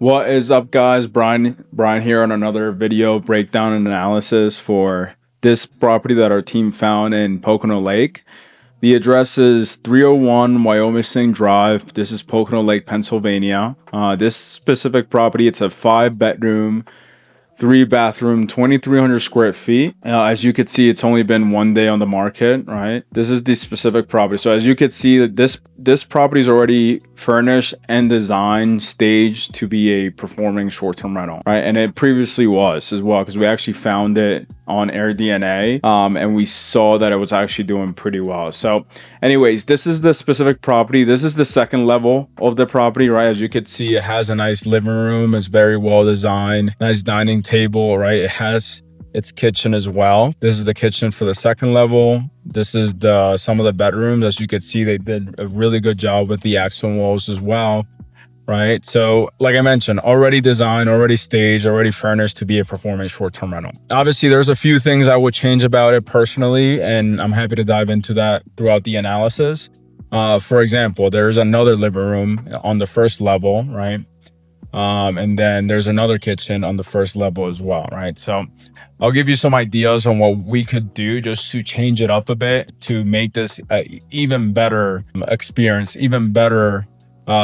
What is up, guys? Brian here on another video breakdown and analysis for this property that our team found in Pocono Lake. The address is 301 Wyoming Drive. This is Pocono Lake, Pennsylvania. This specific property, it's a 5 bedroom, 3 bathroom, 2,300 square feet. As you could see, it's only been 1 day on the market, right? This is the specific property. So as you could see, that this property is already furnished and designed, staged to be a performing short-term rental, right? And it previously was as well, because we actually found it on AirDNA, and we saw that it was actually doing pretty well. So anyways, this is the specific property. This is the second level of the property, right? As you could see, it has a nice living room. It's very well designed, nice dining table, right? It has its kitchen as well. This is the kitchen for the second level. This is some of the bedrooms. As you could see, they did a really good job with the accent walls as well, right? So like I mentioned, already designed, already staged, already furnished to be a performing short-term rental. Obviously, there's a few things I would change about it personally, and I'm happy to dive into that throughout the analysis. For example, there's another living room on the first level, right? And then there's another kitchen on the first level as well, right? So I'll give you some ideas on what we could do just to change it up a bit to make this even better experience, even better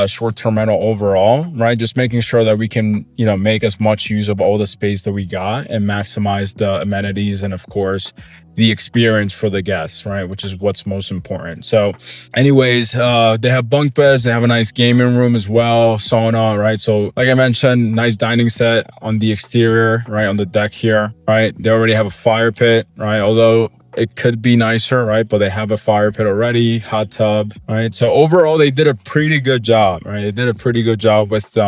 short-term rental overall, right? Just making sure that we can, make as much use of all the space that we got and maximize the amenities and, of course, the experience for the guests, right? Which is what's most important. So anyways, they have bunk beds. They have a nice gaming room as well, sauna, right? So like I mentioned, nice dining set on the exterior, right? On the deck here, right? They already have a fire pit, right? Although it could be nicer, right? But they have a fire pit already, hot tub, right? So overall, they did a pretty good job, right? They did a pretty good job with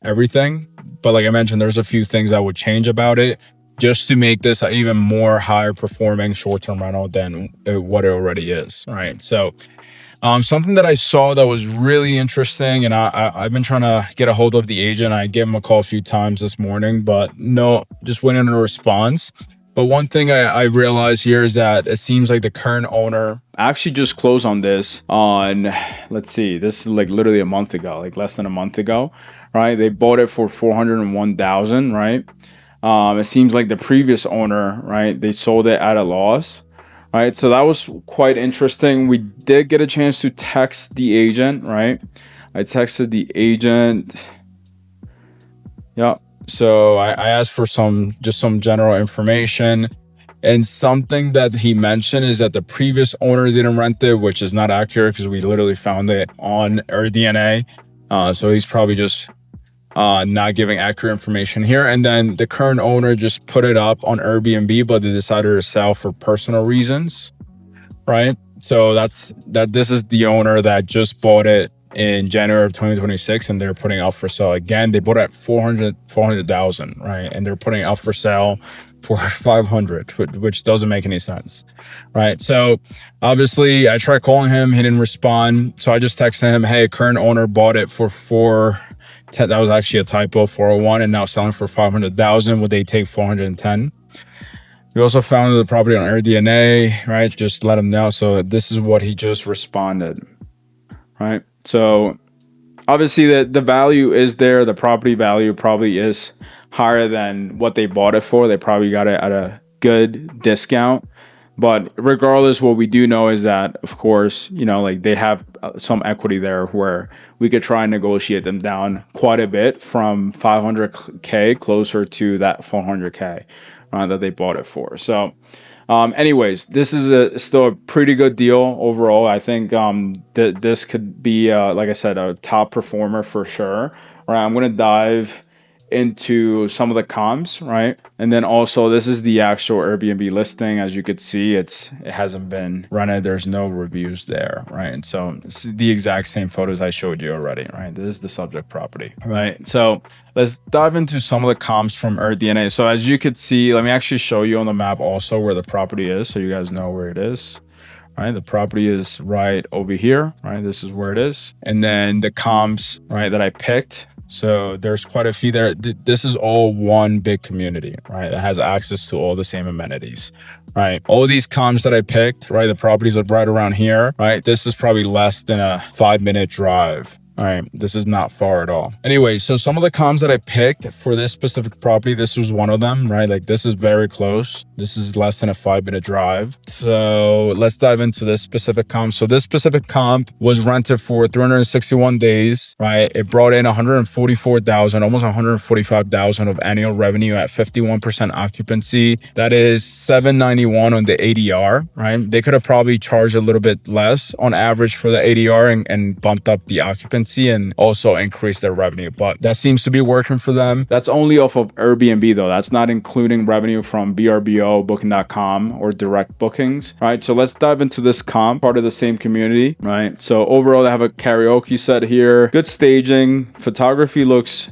everything. But like I mentioned, there's a few things I would change about it just to make this an even more higher performing short-term rental than what it already is, right? So something that I saw that was really interesting, and I've been trying to get a hold of the agent. I gave him a call a few times this morning, but no, just waiting on a response. But one thing I realized here is that it seems like the current owner actually just closed on this on, let's see, this is like literally a month ago, like less than a month ago, right? They bought it for 401,000, right? It seems like the previous owner, right, they sold it at a loss, right? So that was quite interesting. We did get a chance to text the agent, right? I texted the agent. Yeah. So I asked for some general information, and something that he mentioned is that the previous owner didn't rent it, which is not accurate because we literally found it on AirDNA. So he's probably just not giving accurate information here. And then the current owner just put it up on Airbnb, but they decided to sell for personal reasons, right? So this is the owner that just bought it in January of 2026, and they're putting out for sale again. They bought it at 400,000, right? And they're putting out for sale for 500, which doesn't make any sense, right? So obviously I tried calling him, he didn't respond. So I just texted him, hey, current owner bought it for 410. That was actually a typo, 401, and now selling for 500,000. Would they take 410? We also found the property on AirDNA, right? Just let him know. So this is what he just responded, right? So obviously the value is there. The property value probably is higher than what they bought it for. They probably got it at a good discount. But regardless, what we do know is that, of course, like they have some equity there where we could try and negotiate them down quite a bit from 500K closer to that 400K that they bought it for. So anyways, this is still a pretty good deal overall. I think this could be, like I said, a top performer for sure. All right, I'm going to dive into some of the comps, right? And then also this is the actual Airbnb listing. As you could see, it hasn't been rented. There's no reviews there, right? And so this is the exact same photos I showed you already, right? This is the subject property, right? So let's dive into some of the comps from AirDNA. So as you could see, let me actually show you on the map also where the property is, so you guys know where it is. Right, the property is right over here, right? This is where it is. And then the comps, right, that I picked. So there's quite a few there. This is all one big community, right? It has access to all the same amenities, right? All these comps that I picked, right? The properties are right around here, right? This is probably less than a 5-minute drive, All right, this is not far at all. Anyway, so some of the comps that I picked for this specific property, this was one of them, right? Like this is very close. This is less than a 5-minute drive. So let's dive into this specific comp. So this specific comp was rented for 361 days, right? It brought in 144,000, almost 145,000 of annual revenue at 51% occupancy. That is 791 on the ADR, right? They could have probably charged a little bit less on average for the ADR and bumped up the occupancy and also increase their revenue, but that seems to be working for them. That's only off of Airbnb though. That's not including revenue from VRBO, Booking.com, or direct bookings, right? So let's dive into this comp, part of the same community, right? So overall, they have a karaoke set here, good staging, photography looks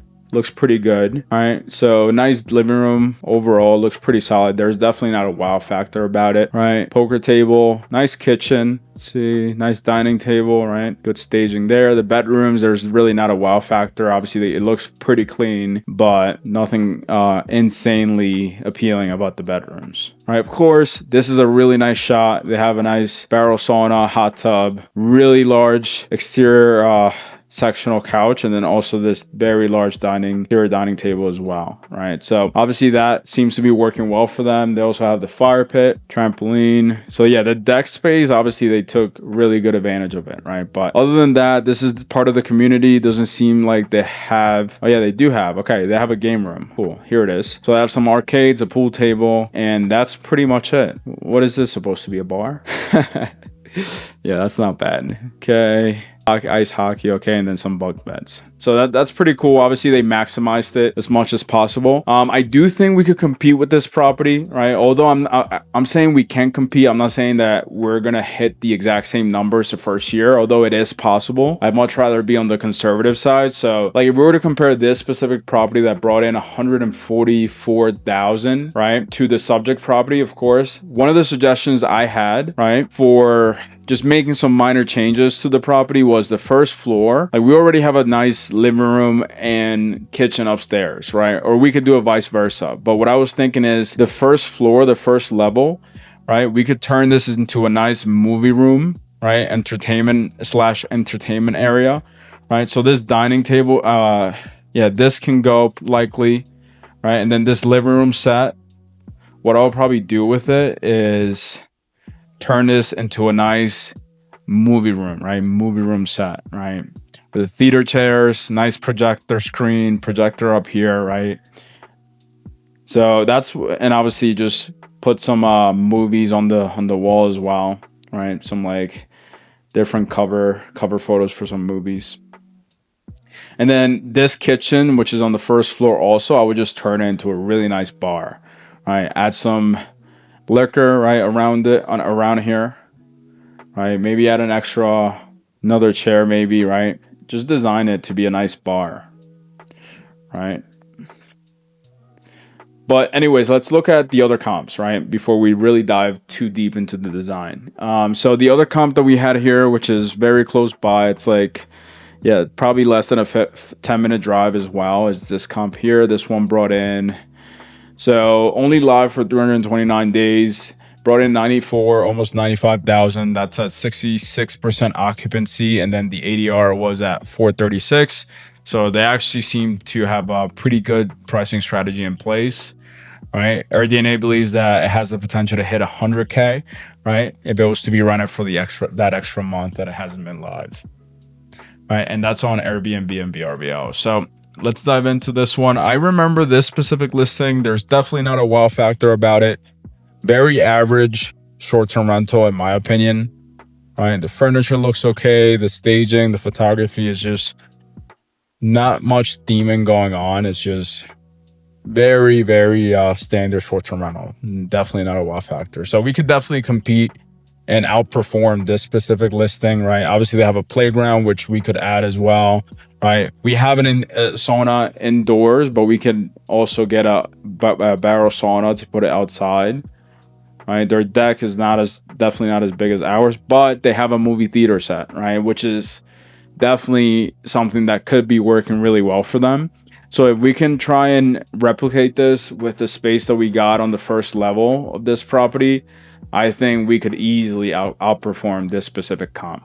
pretty good. All right, so nice living room overall, looks pretty solid. There's definitely not a wow factor about it, right? Poker table, nice kitchen. Let's see, nice dining table, right? Good staging there. The bedrooms, there's really not a wow factor. Obviously, it looks pretty clean, but nothing insanely appealing about the bedrooms. All right, of course, this is a really nice shot. They have a nice barrel sauna, hot tub, really large exterior sectional couch, and then also this very large interior dining table as well, right? So obviously that seems to be working well for them. They also have the fire pit, trampoline. So yeah, the deck space, obviously they took really good advantage of it, right? But other than that, this is part of the community. It doesn't seem like they have, oh yeah, they do have, okay, they have a game room. Cool, here it is. So they have some arcades, a pool table, and that's pretty much it. What is this supposed to be, a bar? Yeah, that's not bad. Okay. Ice hockey, okay, and then some bunk beds. So that's pretty cool. Obviously, they maximized it as much as possible. I do think we could compete with this property, right? Although I'm saying we can compete. I'm not saying that we're gonna hit the exact same numbers the first year, although it is possible. I'd much rather be on the conservative side. So, like, if we were to compare this specific property that brought in 144,000, right, to the subject property, of course, one of the suggestions I had, right, for just making some minor changes to the property was the first floor. Like, we already have a nice living room and kitchen upstairs, right? Or we could do a vice versa. But what I was thinking is the first floor, the first level, right? We could turn this into a nice movie room, right? Entertainment area, right? So this dining table, yeah, this can go likely, right? And then this living room set, what I'll probably do with it is turn this into a nice movie room, right? Movie room set, right? With the theater chairs, nice projector screen, projector up here, right? So that's, and obviously just put some movies on the wall as well, right? Some like different cover photos for some movies. And then this kitchen, which is on the first floor also, I would just turn it into a really nice bar, right? Add some liquor, right, around here, right? Maybe add another chair, maybe, right? Just design it to be a nice bar, right? But anyways, let's look at the other comps, right? Before we really dive too deep into the design. So the other comp that we had here, which is very close by, it's like, yeah, probably less than a 10-minute drive as well, is this comp here. This one brought in, so only live for 329 days, brought in 94, almost 95,000. That's at 66% occupancy. And then the ADR was at 436. So they actually seem to have a pretty good pricing strategy in place, right? Airbnb believes that it has the potential to hit 100K, right? If it was to be rented for that extra month that it hasn't been live, right? And that's on Airbnb and VRBO. So let's dive into this one. I remember this specific listing. There's definitely not a wow factor about it. Very average short-term rental, in my opinion. Right, the furniture looks okay. The staging, the photography is just not much theming going on. It's just very, very standard short-term rental. Definitely not a wow factor. So we could definitely compete and outperform this specific listing, right? Obviously, they have a playground, which we could add as well, right? We have a sauna indoors, but we can also get a barrel sauna to put it outside, right? Their deck is definitely not as big as ours, but they have a movie theater set, right? Which is definitely something that could be working really well for them. So if we can try and replicate this with the space that we got on the first level of this property, I think we could easily outperform this specific comp.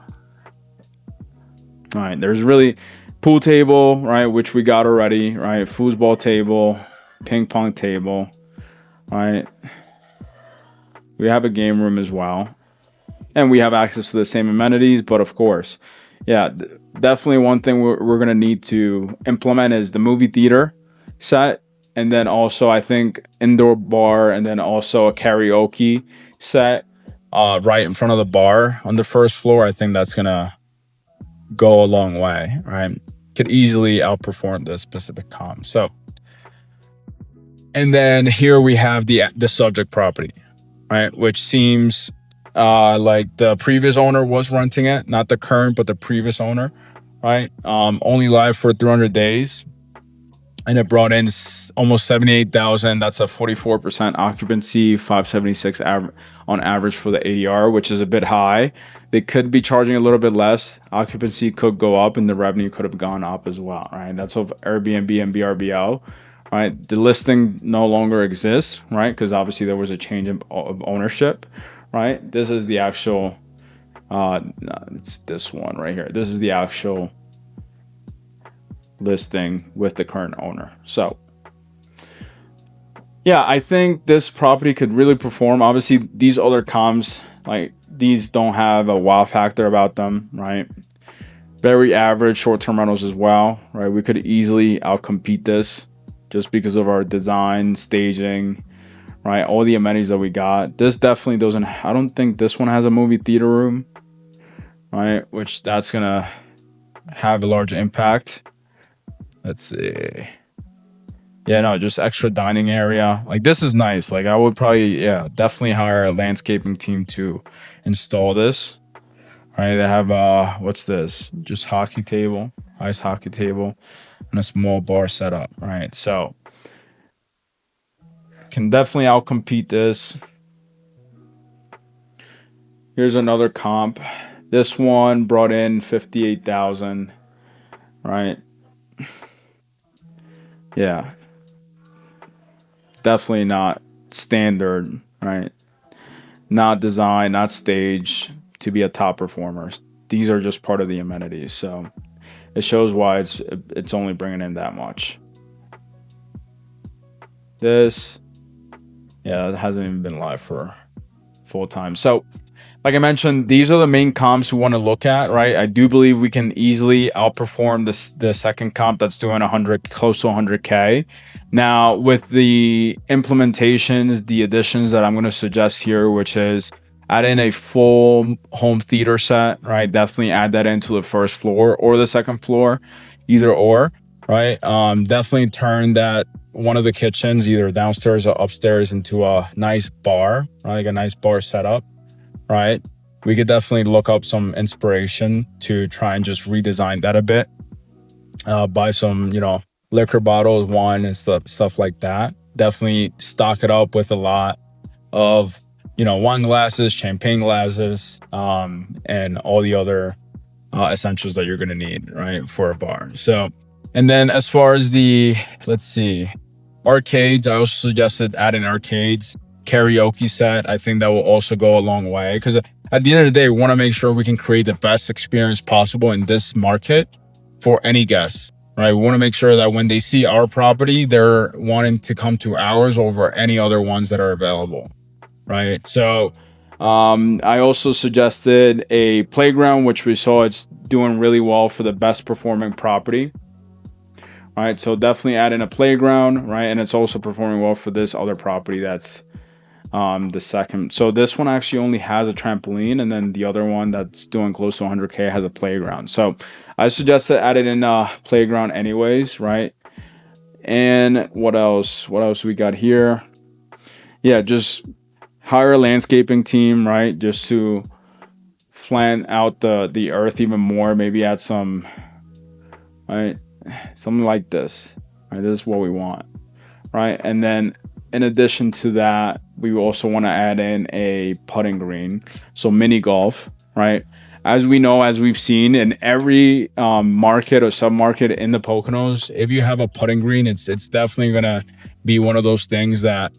All right, there's really pool table, right, which we got already, right? Foosball table, ping pong table, right? We have a game room as well, and we have access to the same amenities. But of course, yeah, definitely one thing we're gonna need to implement is the movie theater set, and then also I think indoor bar, and then also a karaoke set right in front of the bar on the first floor. I think that's gonna go a long way, right? Could easily outperform the specific comp. So, and then here we have the subject property, right? Which seems like the previous owner was renting it, not the current, but the previous owner, right? Only live for 300 days. And it brought in almost 78,000. That's a 44% occupancy, 576 on average for the ADR, which is a bit high. They could be charging a little bit less. Occupancy could go up, and the revenue could have gone up as well, right? That's of Airbnb and VRBO, right? The listing no longer exists, right? Because obviously there was a change of ownership, right? This is the actual. It's this one right here. This is the actual listing with the current owner. So yeah, I think this property could really perform. Obviously these other comps, like these don't have a wow factor about them, right? Very average short-term rentals as well, right? We could easily outcompete this just because of our design, staging, right? All the amenities that we got. This definitely doesn't, I don't think this one has a movie theater room, right? Which that's gonna have a large impact. Let's see. Yeah, no, just extra dining area. Like this is nice. Like I would probably, yeah, definitely hire a landscaping team to install this. All right, they have what's this? Just hockey table, ice hockey table, and a small bar setup. Right, so can definitely outcompete this. Here's another comp. This one brought in 58,000. Right. Yeah. Definitely not standard, right? Not designed, not staged to be a top performer. These are just part of the amenities. So it shows why it's only bringing in that much. This, yeah, it hasn't even been live for full time. So like I mentioned, these are the main comps we want to look at, right? I do believe we can easily outperform the second comp that's doing 100, close to 100K. Now, with the implementations, the additions that I'm going to suggest here, which is add in a full home theater set, right? Definitely add that into the first floor or the second floor, either or, right? Definitely turn that one of the kitchens, either downstairs or upstairs, into a nice bar, right? Like a nice bar setup. Right, we could definitely look up some inspiration to try and just redesign that a bit. Buy some, liquor bottles, wine, and stuff like that. Definitely stock it up with a lot of, wine glasses, champagne glasses, and all the other essentials that you're gonna need, right, for a bar. So, and then as far as let's see, arcades, I also suggested adding arcades. Karaoke set, I think that will also go a long way, because at the end of the day, we want to make sure we can create the best experience possible in this market for any guests, right? We want to make sure that when they see our property, they're wanting to come to ours over any other ones that are available, right? So I also suggested a playground, which we saw it's doing really well for the best performing property. Right, so definitely add in a playground, right? And it's also performing well for this other property that's the second. So this one actually only has a trampoline, and then the other one that's doing close to 100K has a playground. So I suggest to add it in a playground anyways, right? And what else we got here? Yeah, just hire a landscaping team, right? Just to flatten out the earth even more. Maybe add some, right? Something like this, right? This is what we want, right? And then in addition to that, we also want to add in a putting green, so mini golf, right? As we know, as we've seen in every market or sub-market in the Poconos, if you have a putting green, it's definitely gonna be one of those things that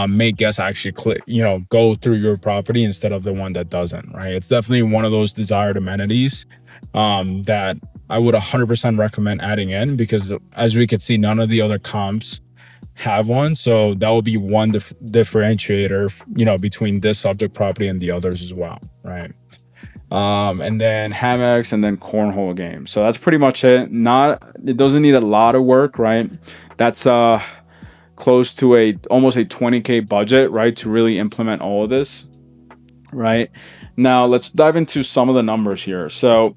make guests actually click, go through your property instead of the one that doesn't, right? It's definitely one of those desired amenities that I would 100% recommend adding in, because as we could see, none of the other comps have one. So that will be one differentiator, between this subject property and the others as well, right? And then hammocks and then cornhole games. So that's pretty much it. It doesn't need a lot of work, right? That's close to almost a 20K budget, right, to really implement all of this, right? Now let's dive into some of the numbers here. So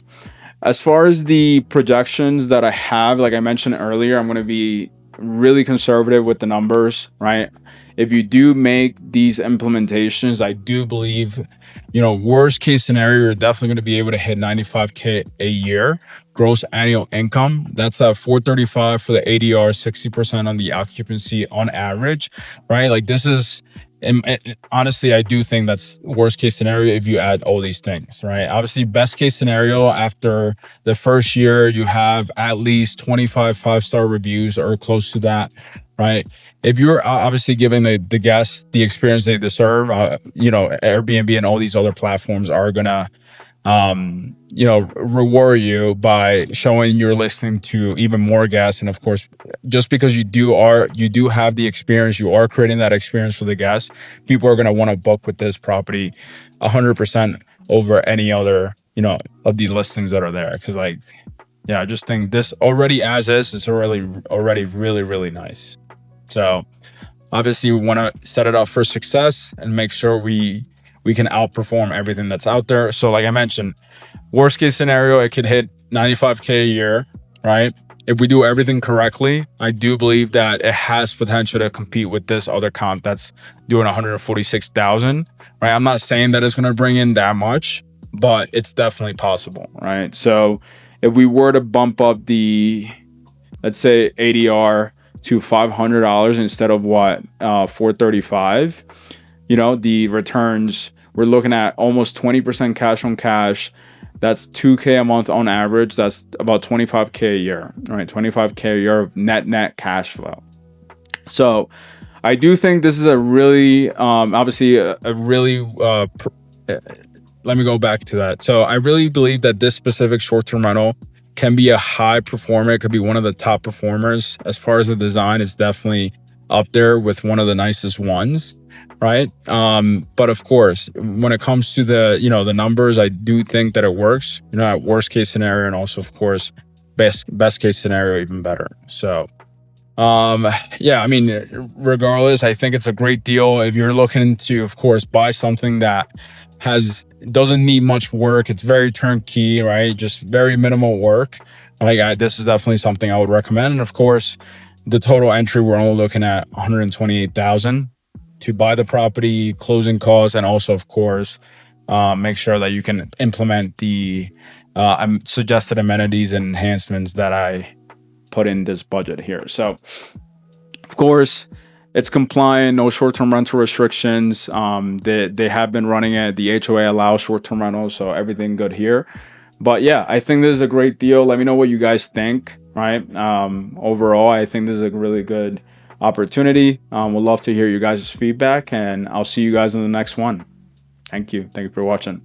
as far as the projections that I have, like I mentioned earlier, I'm going to be really conservative with the numbers, right? If you do make these implementations, I do believe, worst case scenario, you're definitely going to be able to hit 95K a year gross annual income. That's 435 for the ADR, 60% on the occupancy on average, right? Like this is, and honestly, I do think that's worst case scenario if you add all these things, right? Obviously, best case scenario, after the first year, you have at least 25 5-star reviews or close to that, right? If you're obviously giving the guests the experience they deserve, Airbnb and all these other platforms are gonna reward you by showing you're listening to even more guests. And of course, just because you do have the experience, you are creating that experience for the guests, people are going to want to book with this property 100% over any other, of the listings that are there. Because I just think this already as is, it's already really, really nice. So obviously we want to set it up for success and make sure we can outperform everything that's out there. So like I mentioned, worst case scenario, it could hit 95K a year, right? If we do everything correctly, I do believe that it has potential to compete with this other comp that's doing 146,000, right? I'm not saying that it's going to bring in that much, but it's definitely possible, right? So if we were to bump up the, let's say, ADR to $500 instead of 435, the returns, we're looking at almost 20% cash on cash. That's 2K a month on average. That's about 25K a year, right? 25K a year of net cash flow. So I do think this is a really, obviously a really, let me go back to that. So I really believe that this specific short-term rental can be a high performer. It could be one of the top performers. As far as the design, it's definitely up there with one of the nicest ones, right? But of course, when it comes to the, the numbers, I do think that it works, at worst case scenario, and also of course, best case scenario, even better. So I mean, regardless, I think it's a great deal if you're looking to, of course, buy something that doesn't need much work. It's very turnkey, right? Just very minimal work. This is definitely something I would recommend. And of course, the total entry, we're only looking at 128,000 to buy the property, closing costs, and also, of course, make sure that you can implement the suggested amenities and enhancements that I put in this budget here. So of course, it's compliant, no short-term rental restrictions. They have been running it. The HOA allows short-term rentals, so everything good here. But yeah, I think this is a great deal. Let me know what you guys think, right? Overall, I think this is a really good opportunity. We'd love to hear you guys' feedback, and I'll see you guys in the next one. Thank you for watching.